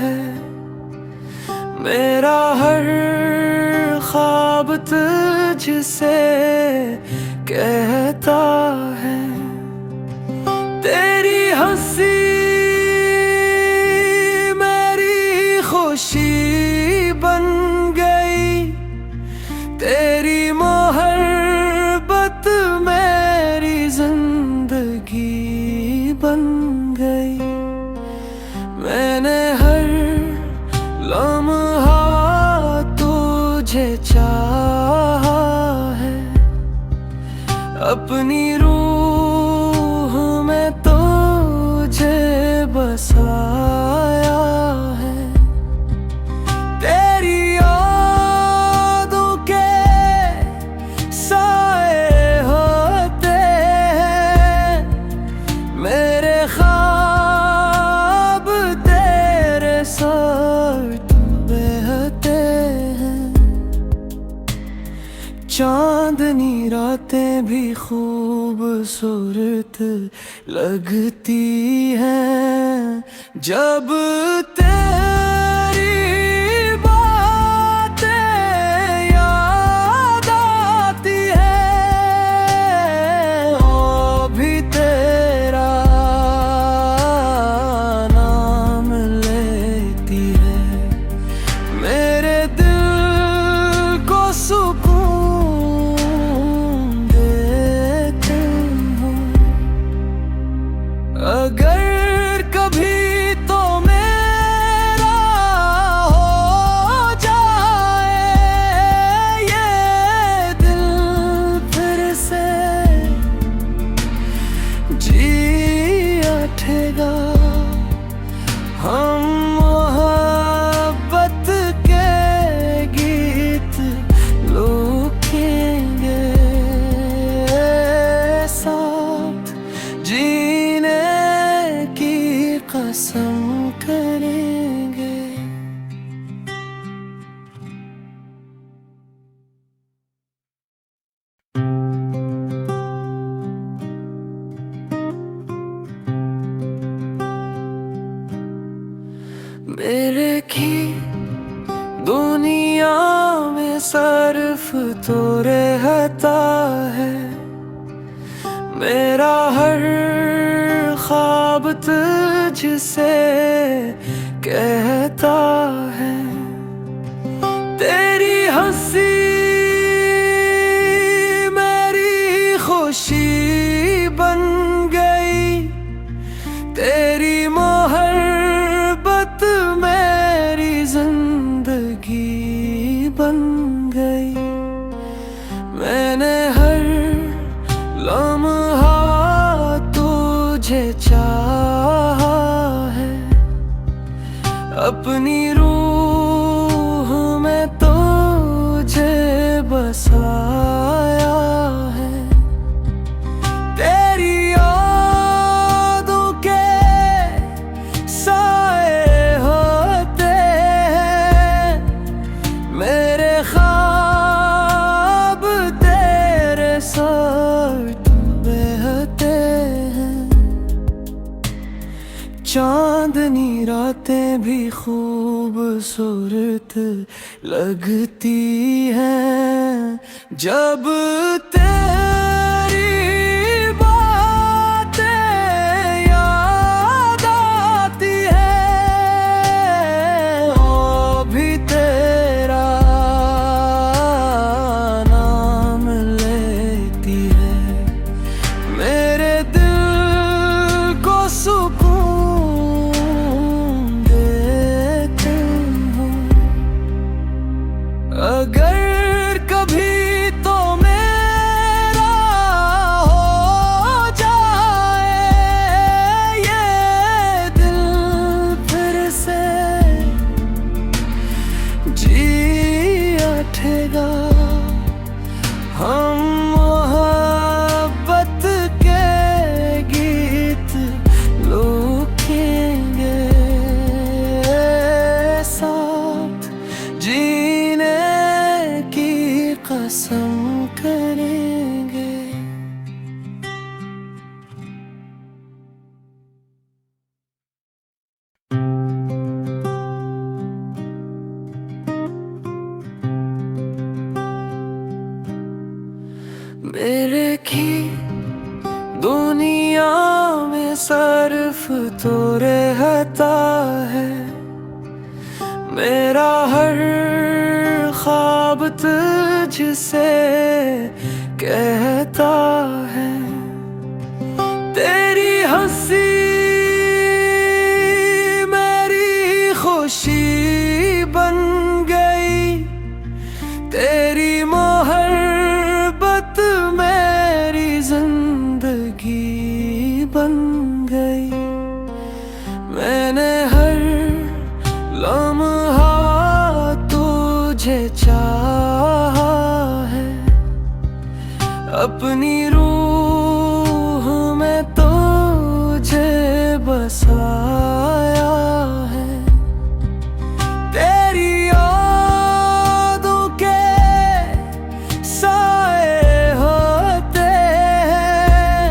है। मेरा हर ख्वाब तुझसे कहता है। तेरी हंसी मेरी खुशी बन गई, तेरी मोहब्बत मेरी जिंदगी बन गई। मैंने हर लम्हा तुझे चाहा है, अपनी रूह में तुझे बसाया है। तेरी यादों के साए होते हैं मेरे ख्वाब, तेरे साथ बहते हैं। चांदनी रातें भी खूबसूरत लगती हैं जब तेरी बातें याद आती हैं। ओ भी तेरा नाम लेती है, मेरे दिल को सुकून देते हो। अगर कभी तो मेरा हो जाए ये दिल फिर से, जी उठेगा हम मोहब्बत के गीत लिखेंगे, साथ जीने की कसम करेंगे। मेरे की दुनिया में सिर्फ तो रहता है, मेरा हर ख्वाब तुझसे कहता है। तेरी हंसी मेरी खुशी बन गई, तेरी मोहब्बत मेरी जिंदगी बन गई। मैंने हर लम्हा तुझे चाहा है, अपनी रूह में तुझे बसाया है। तेरी यादों के साए होते हैं मेरे ख्वाब, तेरे साथ बहते हैं। चांदनी रातें भी खूबसूरत लगती हैं जब तेरी बातें याद आती हैं। ओ भी तेरा नाम लेती है, मेरे दिल को सुकून देते हो। अगर कभी तो मेरा हो मेरा हर ख्वाब तुझसे कहता है, तेरी हंसी मेरी खुशी बन गई, तेरी मोहब्बत मेरी जिंदगी बन गई। मैंने हर लम्हा तुझे चाहा है, अपनी रूह में तुझे बसाया है। तेरी यादों के साए होते हैं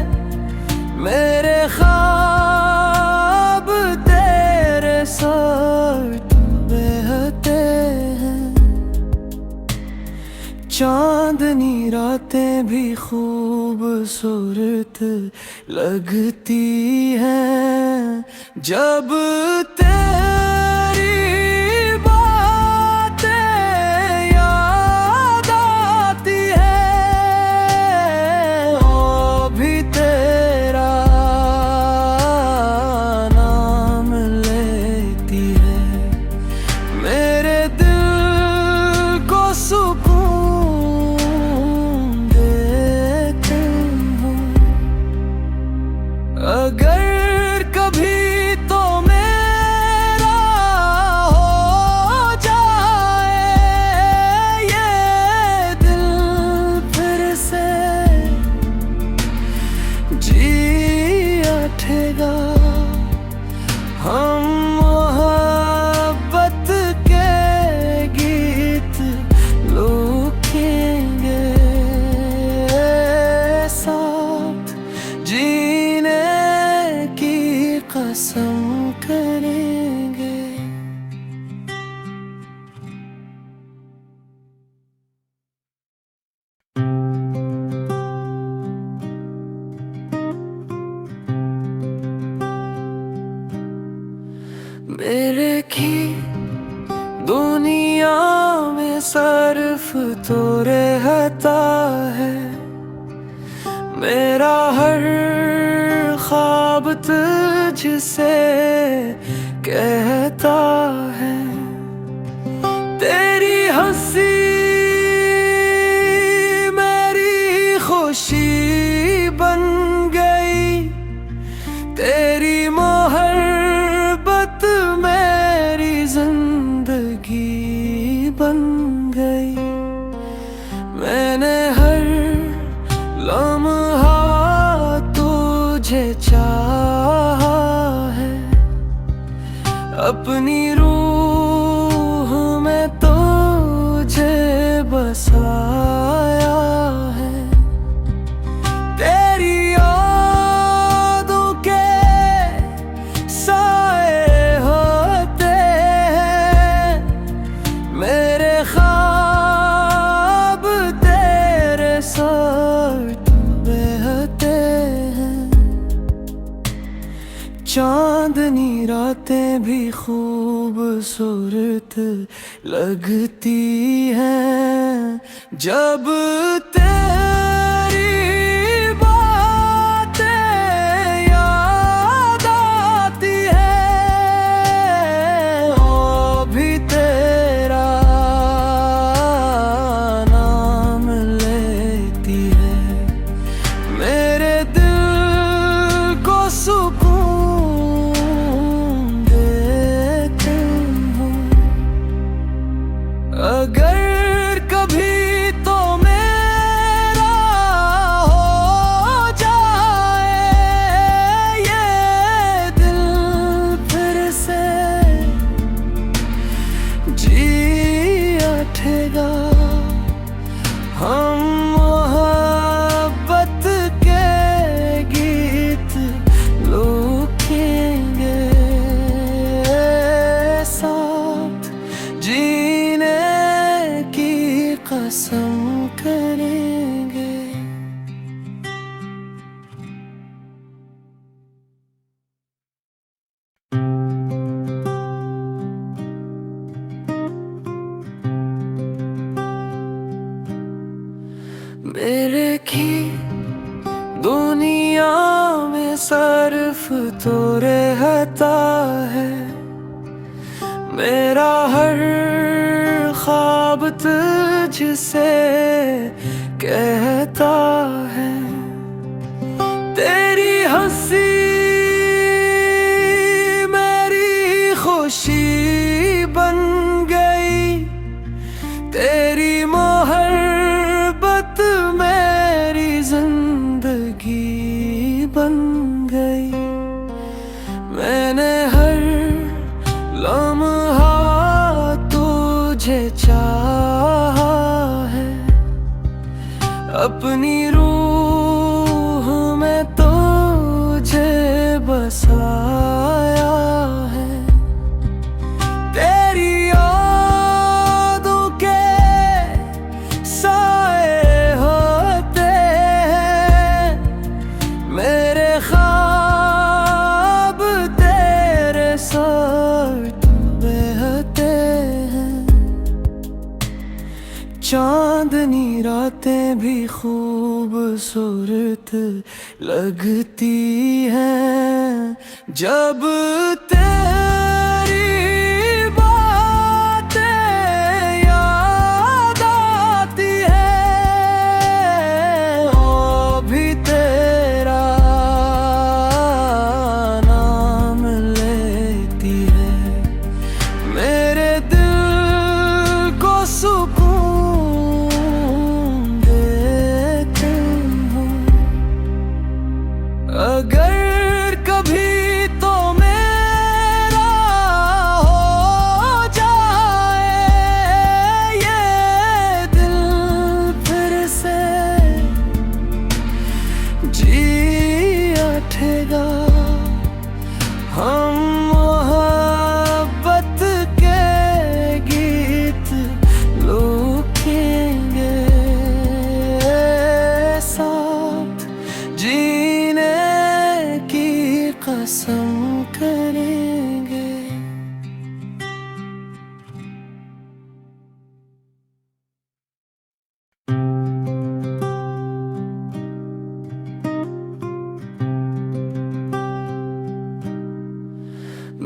मेरे ख्वाब, तेरे साथ बहते हैं। चांदनी रातें भी खूबसूरत लगती हैं जब तेरी बातें याद आती हैं। वो भी तेरा नाम लेती है, मेरे दिल को सुकून देती हूँ। अगर कभी तो मेरा हो जाए ये दिल फिर से जी उठेगा, हम मोहब्बत के गीत लिखेंगे, साथ जीने की कसम करेंगे। मेरे की दुनिया में सर्फ तो रहता है, मेरा हर ख्वाब तुझसे कहता है। तेरी हंसी मेरी खुशी बन गई, तेरी मोहब्बत मेरी जिंदगी बन गई। मैंने हर लम्हा तुझे चाहा है, अपनी रूह में तुझे बसाया है। तेरी यादों के साए होते हैं मेरे ख्वाब, तेरे साथ बहते हैं। चांदनी रातें भी खूबसूरत लगती हैं जब तेरी बातें याद आती हैं। वो भी तेरा नाम लेती है, मेरे दिल को सुकून देती हूँ। अगर कभी तो मेरा हो मेरा हर ख्वाब तुझसे कहता है, तेरी हंसी मेरी खुशी बन गई, तेरी मोहब्बत मेरी जिंदगी बन गई। मैंने हर लम्हा तुझे चाहा है, अपनी रूह में तुझे बसाया है। तेरी यादों के साए होते हैं मेरे ख्वाब, तेरे साथ बहते हैं। चांदनी रातें भी खूबसूरत लगती हैं जब तेरी बातें याद आती हैं। ओ भी तेरा नाम लेती है, मेरे दिल को सुकून देती हूँ। अगर कभी तो मेरा हो जाए ये दिल फिर से जी उठेगा, हम मोहब्बत के गीत लिखेंगे, साथ जीने की कसम करेंगे।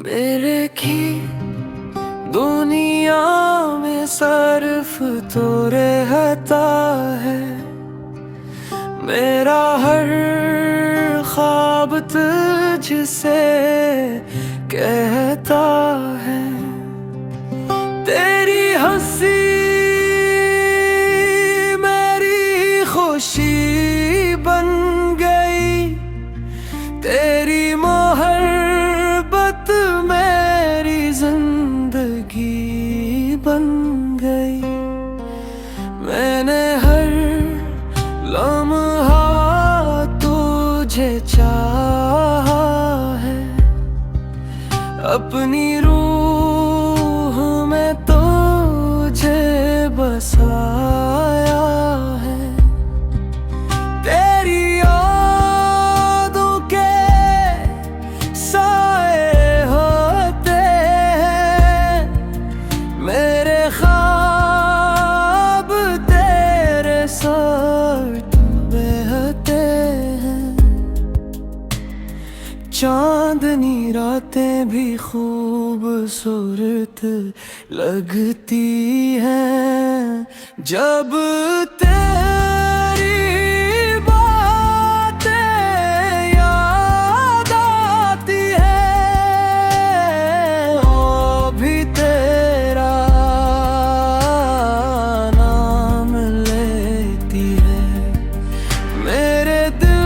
मेरे की दुनिया में सर्फ तो रहता है, मेरा हर ख्वाब तुझसे कहता है। तेरी हंसी मेरी खुशी बन गई, तेरी मोहब्बत मेरी जिंदगी बन गई। मैंने हर लम्हा तुझे चाहा है, अपनी रूह में तुझे बसाया है। तेरी यादों के साए होते हैं मेरे ख्वाब, तेरे साथ बहते हैं। चांदनी रातें भी खूबसूरत लगती हैं जब तेरी बातें याद आती हैं। ओ भी तेरा नाम लेती है, मेरे दिल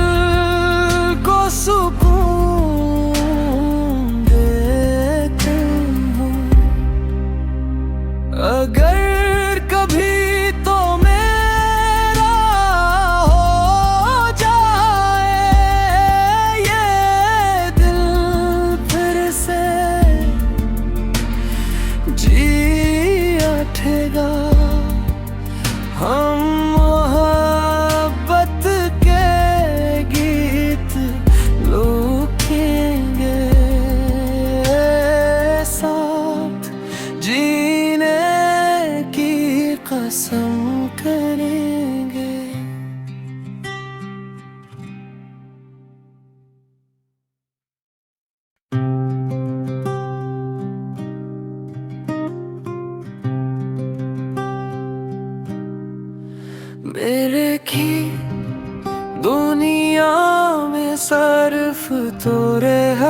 को सुकून देती हूँ। अगर कभी तो मेरा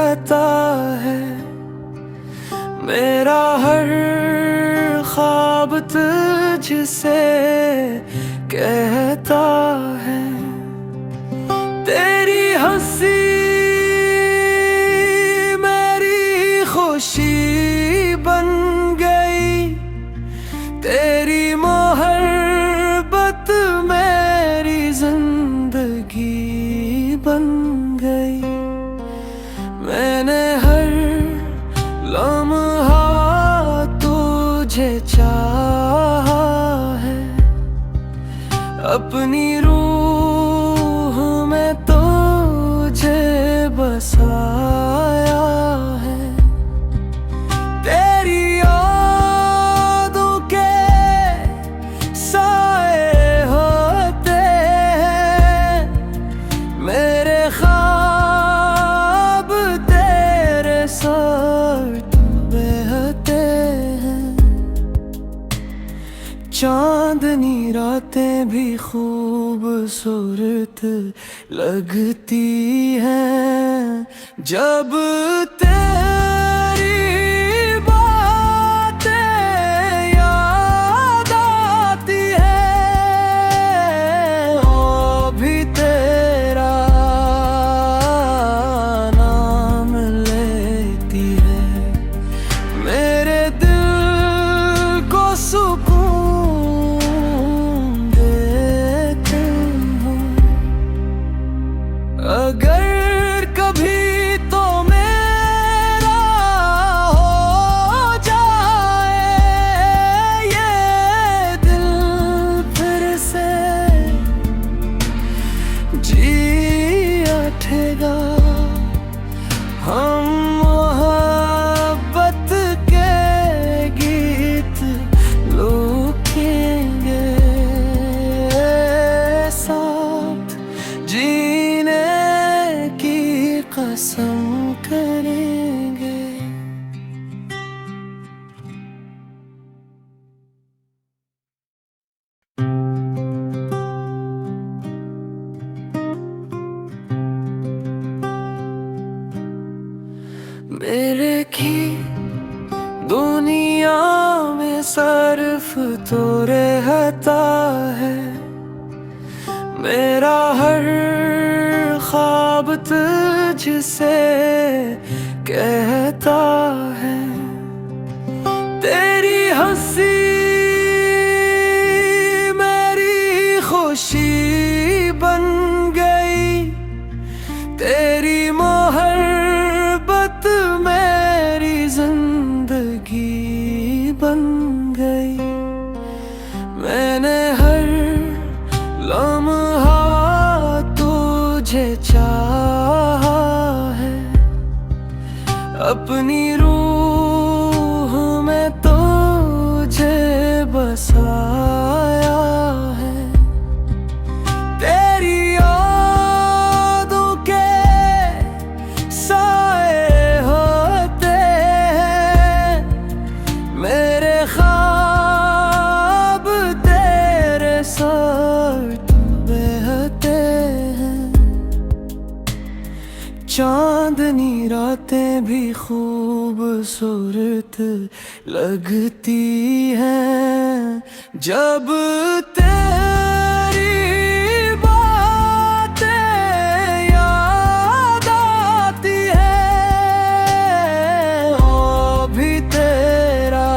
रहता है, मेरा हर ख्वाब तुझसे कहता है। तेरी हंसी मेरी खुशी बन गई, तेरी मोहब्बत मेरी जिंदगी बन गई। मैंने हर लम्हा तुझे चाहा है, अपनी रूह में तुझे बसाया है। तेरी यादों के साए होते हैं, मेरे ख्वाब तेरे साथ बहते हैं। चांदनी रातें भी खूबसूरत लगती हैं, जब तेरी बातें याद आती हैं। ओ भी तेरा नाम लेती है, मेरे दिल को सुकून देती हूँ। अगर कभी तो मेरा हो जाए ये दिल फिर से जी उठेगा, हम मोहब्बत के गीत लिखेंगे, साथ जीने की कसम करेंगे। मेरे की दुनिया में सर्फ तो रहता है, मेरा हर ख्वाब तुझसे कहता है। तेरी हंसी मेरी खुशी बन गई, तेरी मोहब्बत मेरी जिंदगी बन गई। मैंने हर लम्हा तुझे चाहा है, अपनी रूह में तुझे बसाया है। तेरी यादों के साए होते हैं, मेरे ख्वाब तेरे साथ बहते हैं। चांदनी रातें भी खूबसूरत लगती हैं, जब तेरी बातें याद आती हैं। ओ भी तेरा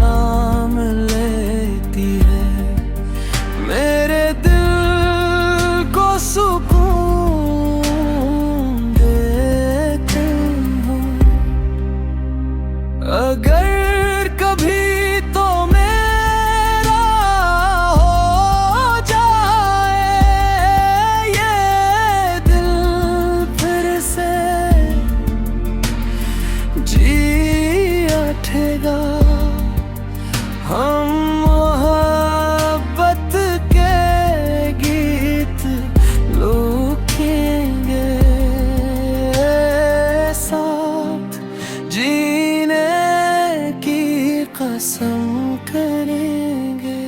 नाम लेती है, मेरे दिल को सुकून देती हूँ। अगर कभी तो मेरा हो जाए ये दिल फिर से जी उठेगा, हम मोहब्बत के गीत लिखेंगे, साथ जीने की कसम करेंगे।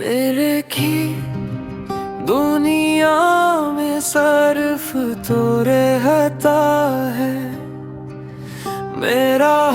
मेरे की दुनिया में सर्फ तो रहता है, मेरा